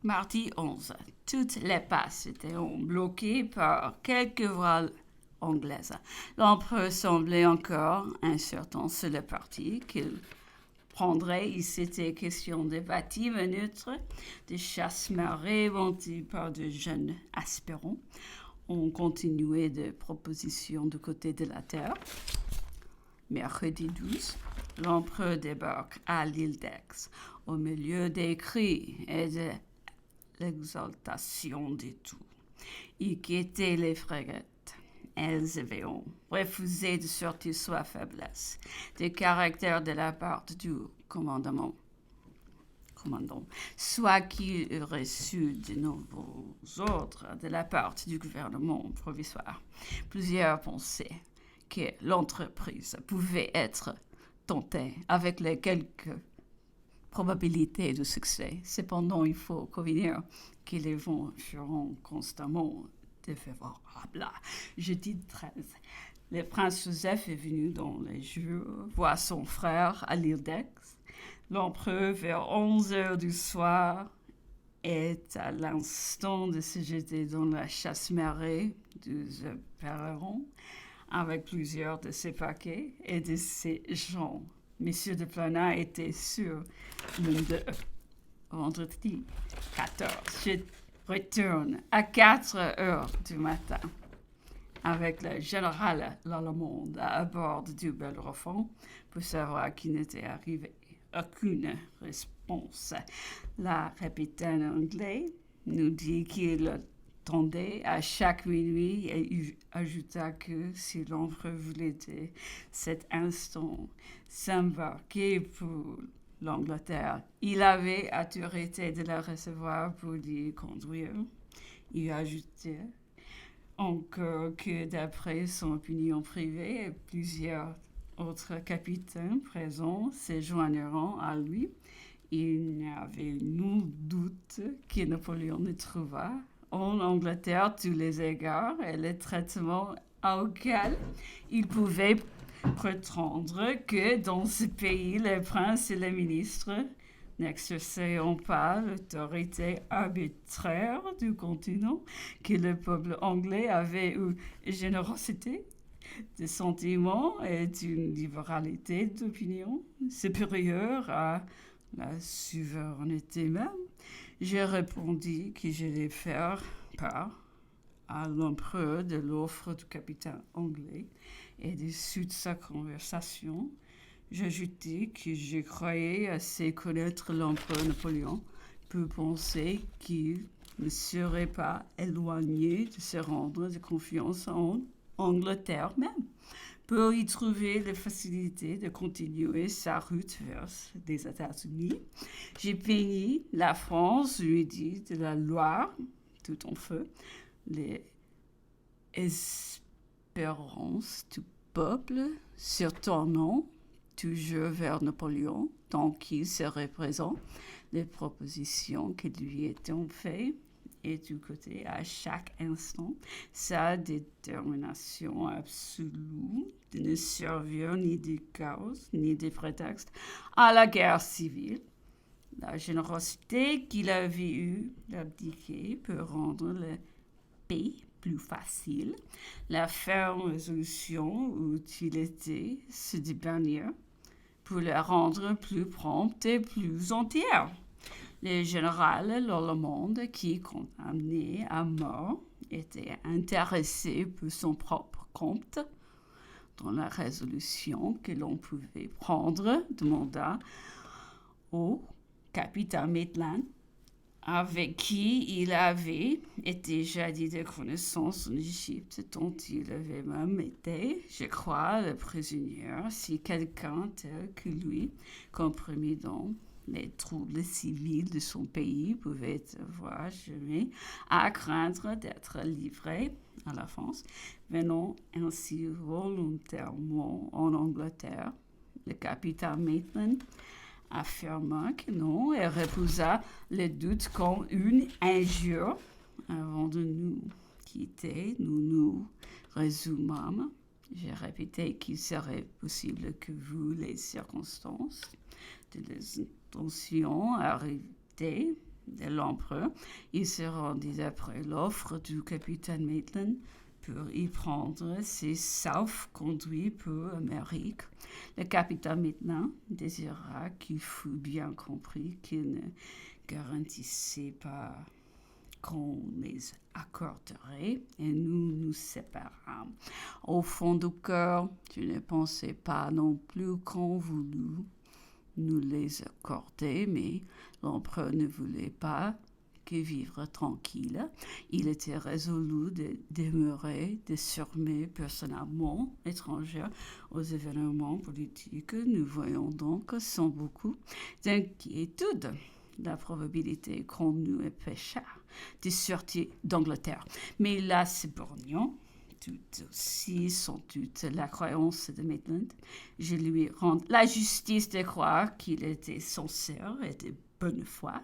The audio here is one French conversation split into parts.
Mardi 11. Toutes les passes étaient bloquées par quelques voiles anglaises. L'empereur semblait encore incertain sur le parti qu'il prendrait. Il s'était question de bâtiments neutres, de chasse-marée montés par de jeunes aspirants. On continuait de propositions du côté de la terre. Mercredi 12, l'empereur débarque à l'île d'Aix, au milieu des cris et de l'exaltation de tout. Il quittait les frégates. Elles avaient refusé de sortir sous la faiblesse des caractères de la part du commandant, soit qu'il aurait reçu de nouveaux ordres de la part du gouvernement provisoire. Plusieurs pensaient que l'entreprise pouvait être tentée avec les quelques probabilités de succès. Cependant, il faut convenir que les vents seront constamment défavorables. Jeudi 13. Le prince Joseph est venu dans les jours voir son frère à l'île d'Aix. L'empereur, vers 11 heures du soir, est à l'instant de se jeter dans la chasse-marée du Perron avec plusieurs de ses paquets et de ses gens. Monsieur de Plana était sur le vendredi 14. Je retourne à 4 heures du matin avec le général Lallemande à bord du Bellerophon pour savoir qui n'était arrivé. Aucune réponse. La capitaine anglais nous dit qu'il attendait à chaque minuit et ajouta que si l'empereur voulait à cet instant s'embarquer pour l'Angleterre, il avait autorité de la recevoir pour l'y conduire. Il ajoutait encore que d'après son opinion privée, plusieurs autres capitaines présents se joindront à lui. Il n'y avait nul doute que Napoléon ne trouva en Angleterre tous les égards et le traitement auquel il pouvait prétendre que dans ce pays, les princes et les ministres n'exerçant pas l'autorité arbitraire du continent, que le peuple anglais avait eu générosité de sentiments et d'une libéralité d'opinion supérieure à la souveraineté même. J'ai répondu que j'allais faire part à l'empereur de l'offre du capitaine anglais et de suite sa conversation. J'ajoutai que je croyais assez connaître l'empereur Napoléon pour penser qu'il ne serait pas éloigné de se rendre de confiance en Angleterre même, pour y trouver la facilité de continuer sa route vers les États-Unis. J'ai peigné la France, lui dit, de la Loire, tout en feu, les espérances du peuple se tournant toujours vers Napoléon, tant qu'il serait présent, les propositions qui lui étaient faites, et du côté à chaque instant sa détermination absolue de ne servir ni de cause ni de prétexte à la guerre civile. La générosité qu'il avait eue d'abdiquer pour rendre la paix plus facile, la ferme résolution où il était se débannir pour la rendre plus prompte et plus entière. Le général Lallemande, qui, condamné à mort, était intéressé pour son propre compte dans la résolution que l'on pouvait prendre, demanda au capitaine Maitland, avec qui il avait été jadis de connaissance en Égypte, dont il avait même été, je crois, le prisonnier, si quelqu'un tel que lui, compromis dans les troubles civils de son pays, pouvait avoir jamais à craindre d'être livré à la France, venant ainsi volontairement en Angleterre. Le capitaine Maitland affirma que non et repoussa le doute comme une injure. Avant de nous quitter, nous résumâmes. J'ai répété qu'il serait possible que vu les circonstances de les intentions arrêtées de l'empereur. Il se rendit après l'offre du capitaine Maitland pour y prendre ses sauf-conduits pour l'Amérique. Le capitaine Maitland désira qu'il fût bien compris qu'il ne garantissait pas qu'on les accorderait et nous nous séparâmes. Au fond du cœur, je ne pensais pas non plus qu'on voulût nous les accorder, mais l'empereur ne voulait pas que vivre tranquille. Il était résolu de demeurer désormais personnellement étranger aux événements politiques. Nous voyons donc sans beaucoup d'inquiétude la probabilité qu'on nous empêcha de sortir d'Angleterre. Mais là, c'est borgnant. Tout aussi, sans doute, la croyance de Maitland. Je lui rends la justice de croire qu'il était sincère et de bonne foi,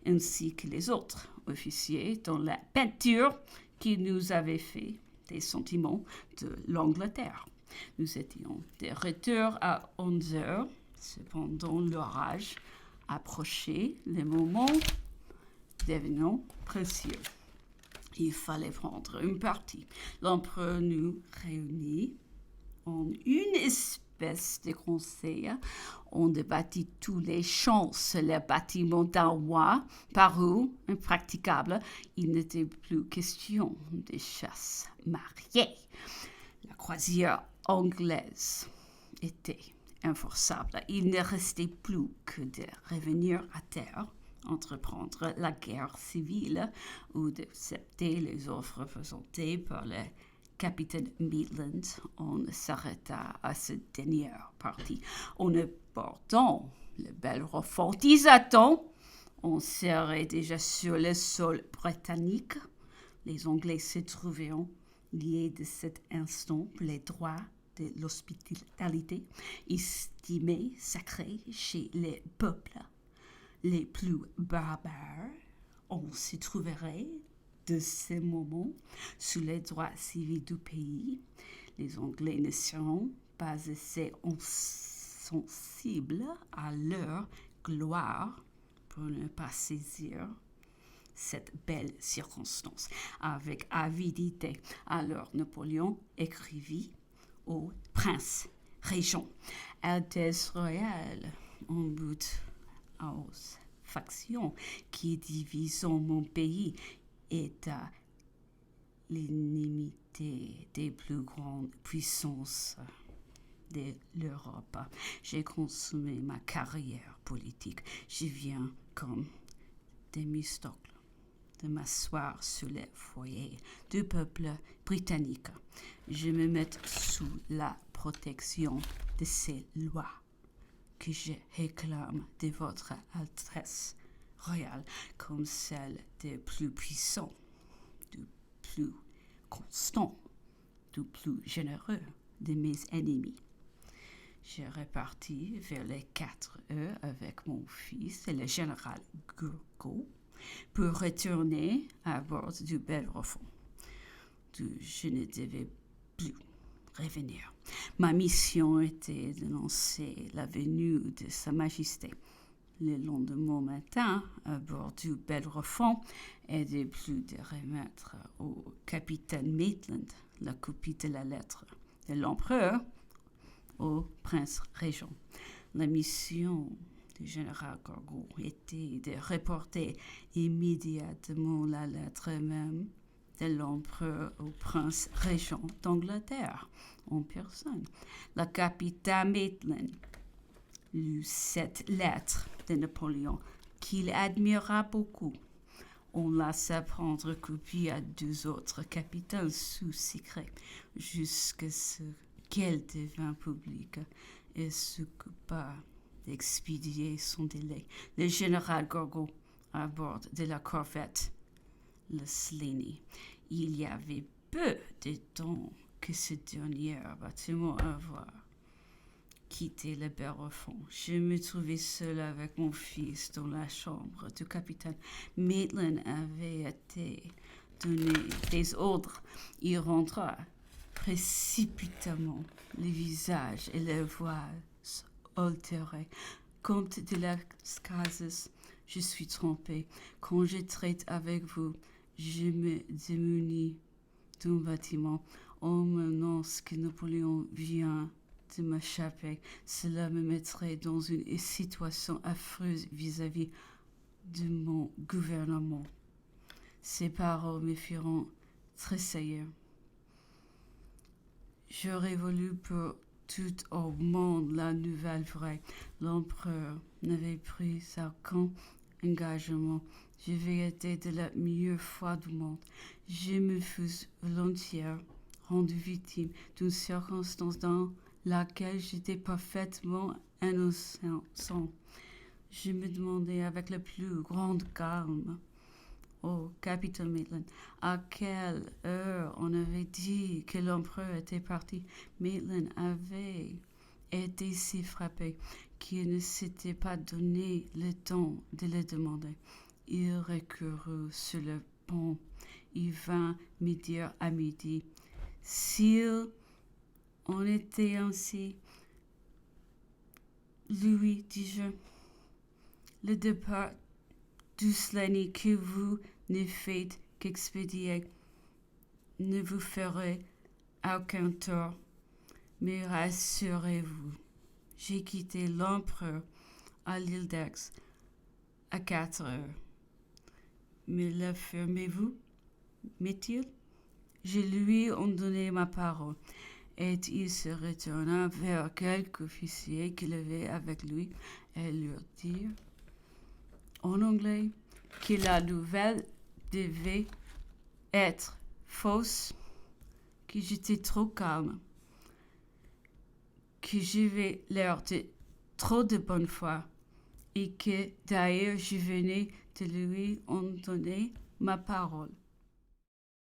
ainsi que les autres officiers dans la peinture qu'il nous avait fait des sentiments de l'Angleterre. Nous étions de retour à 11 heures. Cependant, l'orage approchait, les moments devenant précieux. Il fallait prendre une partie. L'empereur nous réunit en une espèce de conseil. On débattit tous les chances. Les bâtiments d'un roi parurent impraticables. Il n'était plus question de chasse mariée. La croisière anglaise était inforçable. Il ne restait plus que de revenir à terre, entreprendre la guerre civile ou d'accepter les offres présentées par le capitaine Maitland. On s'arrêta à cette dernière partie. En abordant le Bellerophon, disait-on, on serait déjà sur le sol britannique. Les Anglais se trouvaient liés de cet instant pour les droits de l'hospitalité, estimés sacrés chez les peuples les plus barbares. On se trouverait de ces moments sous les droits civils du pays. Les Anglais ne seront pas assez sensibles à leur gloire pour ne pas saisir cette belle circonstance. Avec avidité, alors Napoléon écrivit au prince régent: Altesse royale, en but aux factions qui divisent mon pays est à l'inimité des plus grandes puissances de l'Europe. J'ai consommé ma carrière politique. Je viens comme Thémistocle de m'asseoir sur le foyer du peuple britannique. Je me mets sous la protection de ces lois que je réclame de votre Altesse royale comme celle des plus puissants, du plus constant, du plus généreux de mes ennemis. Je repartis vers les 4 heures avec mon fils et le général Gourgaud pour retourner à bord du Bellerophon, d'où je ne devais plus revenir. Ma mission était d'annoncer la venue de Sa Majesté le lendemain matin à bord du Bellerophon et de plus de remettre au capitaine Maitland la copie de la lettre de l'empereur au prince régent. La mission du général Gourgaud était de reporter immédiatement la lettre même de l'empereur au prince régent d'Angleterre en personne. Le capitaine Maitland lut cette lettre de Napoléon qu'il admira beaucoup. On laissa prendre copie à 2 autres capitaines sous secret jusqu'à ce qu'elle devint publique et s'occupa d'expédier son délai. Le général Gourgaud à bord de la corvette le Slaney. Il y avait peu de temps que ce dernier bâtiment avoir quitté le Bellerophon. Je me trouvais seul avec mon fils dans la chambre du capitaine. Maitland avait été donné des ordres. Il rentra précipitamment, le visage et la voix altérés. Comte de las Casas je suis trompé. Quand je traite avec vous, je me démunis d'un bâtiment. On m'annonce que Napoléon vient de m'échapper. Cela me mettrait dans une situation affreuse vis-à-vis de mon gouvernement. Ces paroles me firont tressaillir. J'aurais voulu pour tout au monde la nouvelle vraie. L'empereur n'avait pris aucun engagement. J'avais été de la meilleure foi du monde. Je me fus volontiers rendu victime d'une circonstance dans laquelle j'étais parfaitement innocent. Je me demandais avec le plus grand calme, oh, capitaine Maitland, à quelle heure on avait dit que l'empereur était parti. Maitland avait été si frappé qu'il ne s'était pas donné le temps de le demander. Il recourut sur le pont. Il vint me dire à midi, s'il en était ainsi, Louis, dis-je, le départ d'Usselany que vous ne faites qu'expédier ne vous ferait aucun tort. Mais rassurez-vous, j'ai quitté l'empereur à l'île d'Aix à 4 heures. Me l'affirmez-vous, met-il? Je lui en donné ma parole, et il se retourna vers quelques officiers qu'il avait avec lui et leur dit en anglais que la nouvelle devait être fausse, que j'étais trop calme, que j'avais l'air de trop de bonne foi et que d'ailleurs je venais de lui en donner ma parole.